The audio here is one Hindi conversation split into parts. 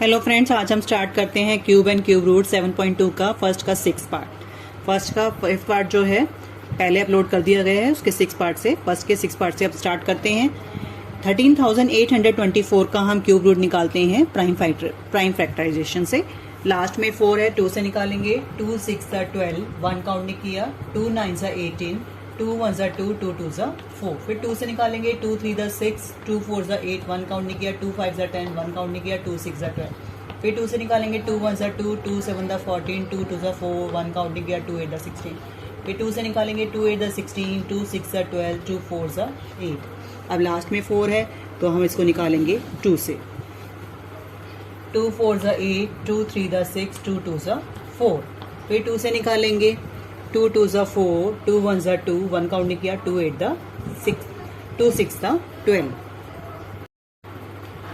हेलो फ्रेंड्स, आज हम स्टार्ट करते हैं क्यूब एंड क्यूब रूट 7.2 का फर्स्ट का 6 पार्ट। फर्स्ट का 5 पार्ट जो है पहले अपलोड कर दिया गया है, उसके 6 पार्ट से फर्स्ट के 6 पार्ट से अब स्टार्ट करते हैं। 13,824 का हम क्यूब रूट निकालते हैं प्राइम फैक्टराइजेशन से। लास्ट में 4 है, 2 से निकालेंगे। 2 6 12, 1 काउंट नहीं किया। 2 9 18, 2 1 2, 2 2 4। फिर 2 से निकालेंगे। 2 3 6, 2 4 8, 1 काउंट नहीं किया। 2 5 10, 1 काउंट नहीं किया। 2 6 12। फिर 2 से निकालेंगे। 2 1 2, 2 7 14, 2 2 4, 1 काउंट नहीं किया। 2 8 16। फिर 2 से निकालेंगे। 2 8 16, 2 6 12, 2 4 8। अब लास्ट में 4 है तो हम इसको निकालेंगे 2 से। 2 4 8, 2 3 6, 2 2 4। फिर 2 से निकालेंगे। 2 2 4, 2 1 2, 1 काउंट नहीं किया। 2 8 6, 2 6 12।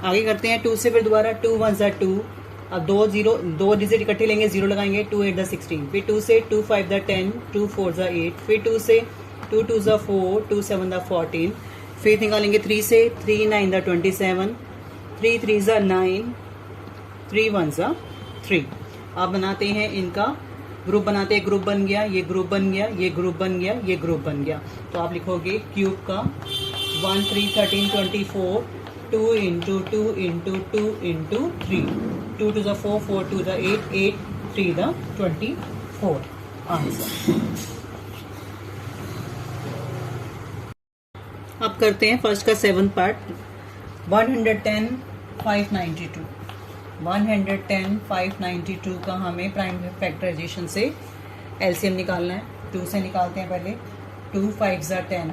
आगे करते हैं 2 से। फिर दोबारा 2 1 2, अब 2 डिजिट इकट्ठे लेंगे, 0 लगाएंगे। 2 8 16। फिर 2 से 2 5 10, 2 4 8। फिर 2 से 2 2 4, 2 7 14। फिर निकालेंगे 3 से। 3 9 27, 3 3 9, 3 1 3। अब बनाते हैं इनका ग्रुप बनाते हैं। ग्रुप बन गया, ये ग्रुप बन गया, ये ग्रुप बन गया, ये ग्रुप बन गया। तो आप लिखोगे क्यूब का 1 3 13 24, 2 इंटू 2 इंटू 2 इंटू 3, 2 2 4, 4 2 8, 8 3 24 आंसर। अब करते हैं फर्स्ट का 7th पार्ट। 110 592, 110 592 का हमें प्राइम फैक्टराइजेशन से एलसीएम निकालना है। 2 से निकालते हैं पहले। 2 5 10,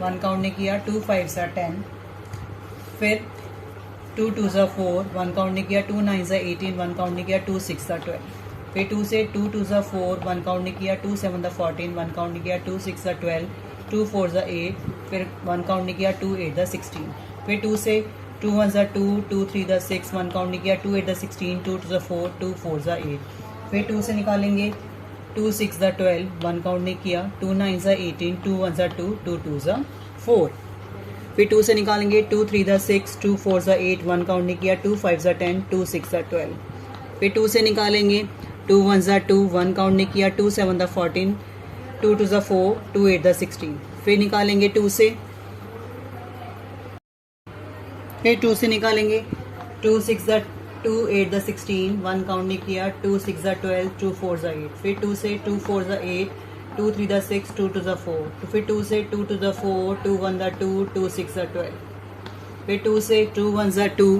1 काउंट नहीं किया। 2 5 10। फिर 2 2 4, 1 काउंट नहीं किया। 2 9 18, 1 काउंट नहीं किया। 2 6 12। फिर 2 से 2 2 4, 1 काउंट नहीं किया। 2 7 14, 1 काउंट नहीं किया। 2 6 12, 2 4 8। फिर 1 काउंट नहीं किया। 2 8 16। फिर 2 से 2 1 2, 2 3 6, 1 काउंट नहीं किया। 2 8 16, 2 2 4, 2 4 8। फिर 2 से निकालेंगे। 2 6 12, 1 काउंट नहीं किया। 2 9 18, 2 1 2, 2 2 4। फिर 2 से निकालेंगे। 2 3 6, 2 4 8, 1 काउंट नहीं किया। 2 5 10, 2 6 12। फिर 2 से निकालेंगे। 2 1 2, 1 काउंट नहीं किया। 2 7 14, 2 2 4, 2 8 16। फिर निकालेंगे 2 से। फिर 2 से निकालेंगे। 2 6 2 8 16, 1 काउंट नहीं किया। 2 6 12, 2 4 8। फिर 2 से 2 4 8, 2 3 6, 2 2 4। तो फिर 2 से 2 2 4, 2 1 2, 2 6 12। फिर 2 से 2 1 2,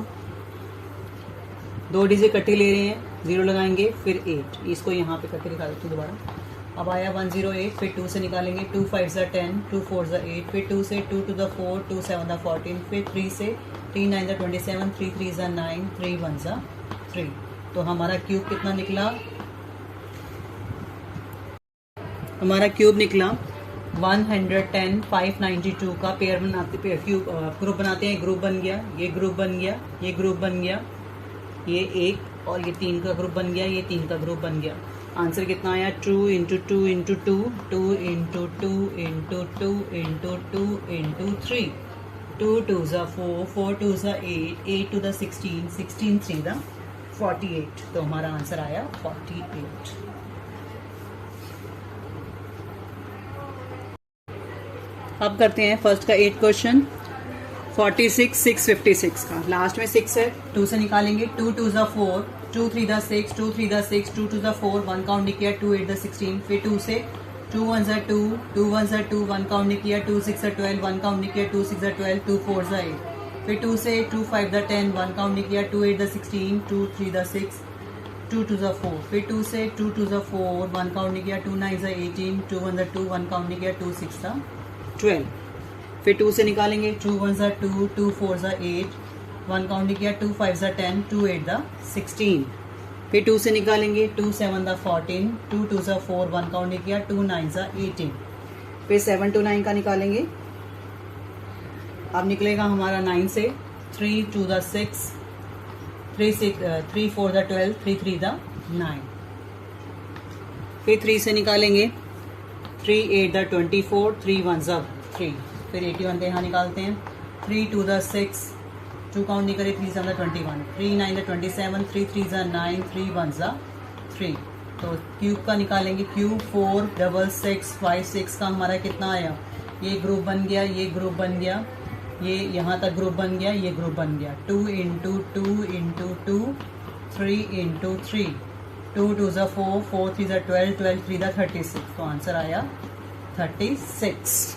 2 डिजिट इकट्ठे ले रहे हैं, 0 लगाएंगे। फिर 8, इसको यहाँ पे करके दिखा देती हूँ दोबारा। अब आया 108। फिर 2 से निकालेंगे। 2 5 10, 2 4 8। फिर 2 से 2 2 4, 2 7 14। फिर 3 से 3 9 27, 3 3 9, 3 1 3। तो हमारा क्यूब कितना निकला? हमारा क्यूब निकला 110 592 का। पेयर बनाते, पेयर क्यूब ग्रुप बनाते हैं। ग्रुप बन गया, ये ग्रुप बन गया, ये ग्रुप बन गया, ये 1 और ये 3 का ग्रुप बन गया, ये 3 का ग्रुप बन गया। आंसर कितना आया? 2 into 2 into 2, 2 into 2 into 2 into 2 into 3। 2 2 4, 4 2 8, 8 2 16, 16 3 48। तो हमारा आंसर आया 48। अब करते हैं फर्स्ट का 8 क्वेश्चन। 46 656 का। लास्ट में 6 है, 2 से निकालेंगे। 2 2 4, 2 3 6, 2 3 6, 2 2 4, 1 काउंट नहीं किया। 2 8 16। फिर 2 से 2 1 2, 2 1 2, 1 काउंट नहीं किया। 2 6 12, 1 काउंट नहीं किया। 2 6 12, 2 4 8। फिर 2 से 2 5 10, 1 काउंट नहीं किया। 2 8 16, 2 3 6, 2 2 4। फिर 2 से 2 2 4, 1 काउंट नहीं किया। 2 9 18, 2 1 2, 1 काउंट नहीं किया। 2 6 12। फिर 2 से निकालेंगे। 2 1 2, 2 4 8, 1 काउंट नहीं किया। 2 5 10, 2 8 16। फिर 2 से निकालेंगे। 2 7 14, 2 2 4, 1 काउंट नहीं किया। 2 9 18। फिर 7 to 9 का निकालेंगे। अब निकलेगा हमारा 9 से। 3 2 6, 3 4 12, 3 3 9। फिर 3 से निकालेंगे। 3 8 24, 3 1 3। फिर 81 यहाँ निकालते हैं। 3 2 6, 2 काउंट नहीं करे, 3 7 21, 3 9 27, 3 3 9, 3 1 3। तो क्यूब का निकालेंगे, क्यूब 4 6 6 5 6 का हमारा कितना आया, ये ग्रुप बन गया, ये ग्रुप बन गया, ये यहाँ तक ग्रुप बन गया, ये ग्रुप बन गया। 2 इंटू 2 इंटू 2, 3 इंटू 3, 2 2 ज़ा 4, 4 3 ज़ा 12, 12 3 ज़ा 36। तो आंसर आया 36।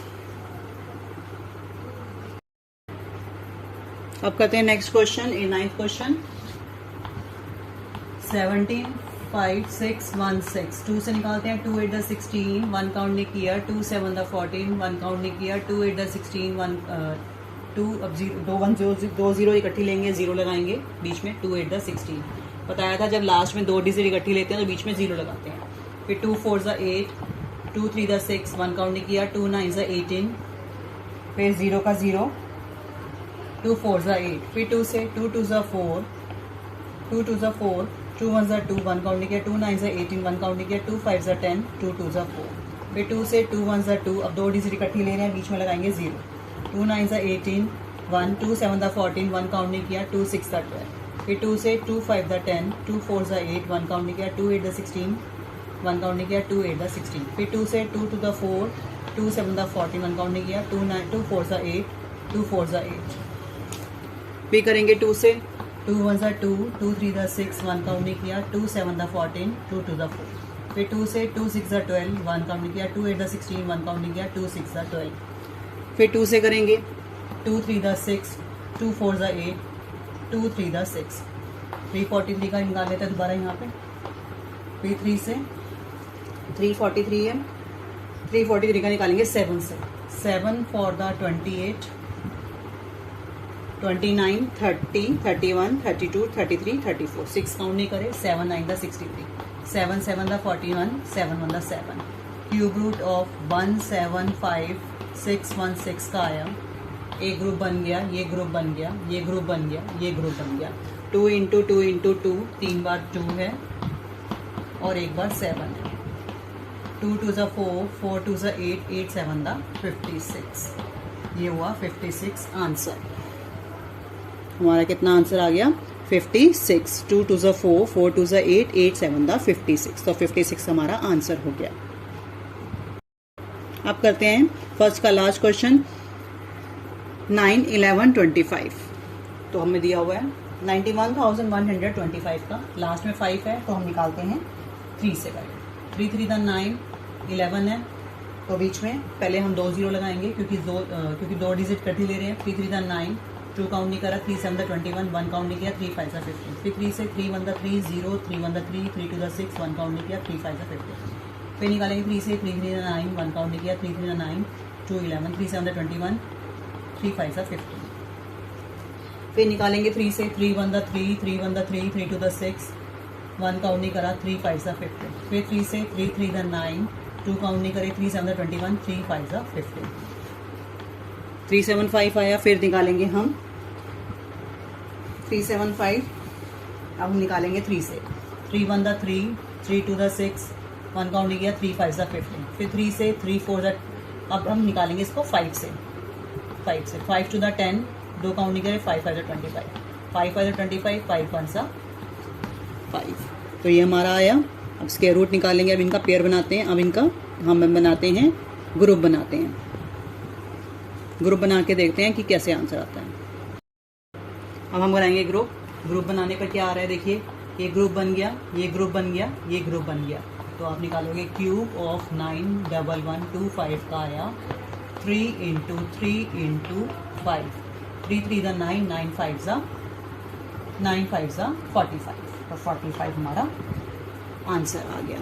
अब करते हैं नेक्स्ट क्वेश्चन, 9th क्वेश्चन। 17 5 6 1 6, 2 से निकालते हैं। 2 8 16, 1 काउंट नहीं किया, 2 7 14, 1 काउंट नहीं किया, 2 8 16, 1 2, अब 2 0 इकट्ठी लेंगे, 0 लगाएंगे बीच में। 2 8 16 बताया था, जब लास्ट में 2 डिजिट इकट्ठी लेते हैं तो बीच में 0 लगाते हैं। फिर 2 4 8, 2 3 6, 1 काउंट नहीं किया, 2 9 18, फिर 0 का 0, 2 4 8, फिर 2 से 2 2 4, 2 2 4, 2 1 2, 1 काउंट नहीं किया, 2 9 18, 1 काउंट नहीं किया, 2 5 10, 2 2 4, फिर 2 से 2 1 2, अब 2 डिजिट इकट्ठी ले रहे हैं, बीच में लगाएंगे 0, 2 9 18, 1, 2 7 14, 1 काउंट नहीं किया, 2 6 12, फिर 2 से 2 5 10, 2 4 8, 1 काउंट नहीं किया, 2 8 16, 1 काउंट नहीं किया, 2 8 16, फिर 2 से 2 2 4, 2 7 14, 1 काउंट नहीं किया, 2 4 8, 2 4 8, फिर करेंगे 2 से 2 1 2, 2 3 6, 1 काउंट नहीं किया, 2 7 14, 2 2 4, फिर 2 से 2 6 12, 1 काउंट नहीं किया, 2 8 16, 1 काउंट नहीं किया, 2 6 12, फिर 2 से करेंगे 2 3 6, 2 4 8, 2 3 6, 343 का निकाल लेते हैं दोबारा यहाँ पे। फिर 3 से 343 है, 343 का निकालेंगे 7 से, 7 for the 28, 29 30 31 32 33 34, 6 काउंट नहीं करे, 7 9 63, 7 7 41, 7 1 7, क्यूब रूट ऑफ 1 7 5 6 1 6 का आया, एक ग्रुप बन गया, ये ग्रुप बन गया, ये ग्रुप बन गया, ये ग्रुप बन गया। 2 इंटू 2 इंटू 2, 3 बार 2 है और एक बार 7 है। 2 2 ज़ा 4, 4 2 ज़ा 8, 8 7 दा 56, ये हुआ 56 आंसर। हमारा कितना आंसर आ गया, 56। 2 2 ज़ा 4, 4 2 ज़ा 8, 8 7 दा 56, तो 56 हमारा आंसर हो गया। अब करते हैं फर्स्ट का लास्ट क्वेश्चन, 9 11 25। तो हमें दिया हुआ है 91,125 का, लास्ट में 5 है तो हम निकालते हैं 3 से पहले। 3 3 9, 11 है तो बीच में पहले हम 2 0 लगाएंगे, क्योंकि 2 डिजिट इकट्ठी ले रहे हैं। 3 3 9, 2 काउंट नहीं करा, 3 7 21, 1 काउंट नहीं किया, 3 5 15, फिर 3 से 3 1 3 0, 3 1 3, 3 2 6, 1 काउंट नहीं किया, 3 5 15, फिर निकालेंगे 3 से 3 3 9, 1 काउंट नहीं किया, 3 3 9, 2 11, 3 7 21, 3 5 15, फिर निकालेंगे 3 से 3 1 3, 3 1 3, 3 2 6, 1 काउंट नहीं करा, 3 5 15, फिर 3 से 3 3 9, 2 काउंट नहीं करे, 3 7 21, 3 5 15, 3 7 5 आया। फिर निकालेंगे हम 3 7 5, अब हम निकालेंगे 3 से 3 1 3, 3 2 6, 1 काउंट नहीं किया, 3 5 15, फिर 3 से 3 4, अब हम निकालेंगे इसको 5 से 5 2 10, 2 काउंट नहीं करे, 5 5 25, 5 5 25, 5 1 5, तो ये हमारा आया। अब स्क्वायर रूट निकालेंगे, अब इनका पेयर बनाते हैं, अब इनका हम बनाते हैं ग्रुप बनाते हैं, ग्रुप बना के देखते हैं कि कैसे आंसर आता है। अब हम बनाएंगे ग्रुप बनाने पर क्या आ रहा है देखिए, ये ग्रुप बन गया, ये ग्रुप बन गया, ये ग्रुप बन गया, तो आप निकालोगे क्यूब ऑफ 9 1 1 2 5 का आया 3 इंटू 3 इंटू 5, 3 3 ज़ा 9, 9 5 ज़ा 45, तो 45 हमारा आंसर आ गया।